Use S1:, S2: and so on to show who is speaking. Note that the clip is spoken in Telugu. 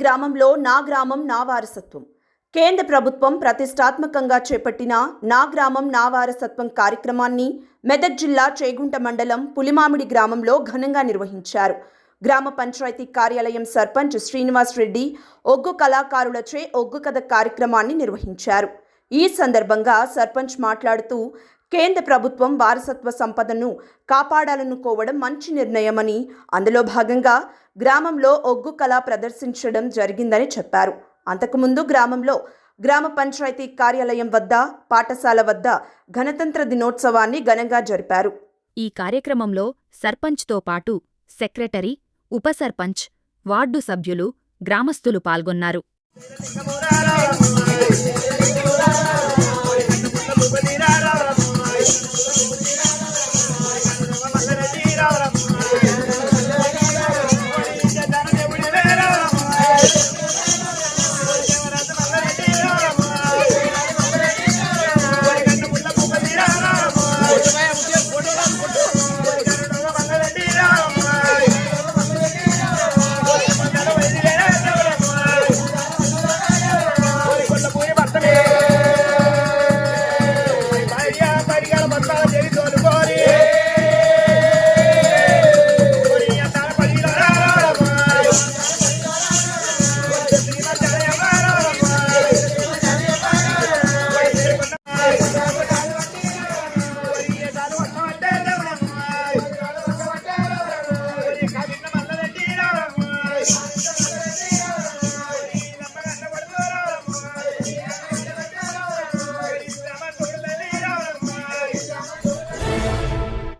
S1: గ్రామంలో నా గ్రామం నా వారసత్వం. కేంద్ర ప్రభుత్వం ప్రతిష్టాత్మకంగా చేపట్టిన నా గ్రామం నా వారసత్వం కార్యక్రమాన్ని మెదక్ జిల్లా చేగుంట మండలం పులిమామిడి గ్రామంలో ఘనంగా నిర్వహించారు. గ్రామ పంచాయతీ కార్యాలయం సర్పంచ్ శ్రీనివాస్ రెడ్డి ఒగ్గు కళాకారులచే ఒగ్గు కథ కార్యక్రమాన్ని నిర్వహించారు. ఈ సందర్భంగా సర్పంచ్ మాట్లాడుతూ కేంద్ర ప్రభుత్వం వారసత్వ సంపదను కాపాడాలనుకోవడం మంచి నిర్ణయమని, అందులో భాగంగా గ్రామంలో ఒగ్గు కళ ప్రదర్శించడం జరిగిందని చెప్పారు. అంతకుముందు గ్రామంలో గ్రామ పంచాయతీ కార్యాలయం వద్ద, పాఠశాల వద్ద గణతంత్ర దినోత్సవాన్ని ఘనంగా జరిపారు.
S2: ఈ కార్యక్రమంలో సర్పంచ్తో పాటు సెక్రటరీ, ఉప సర్పంచ్, వార్డు సభ్యులు, గ్రామస్తులు పాల్గొన్నారు.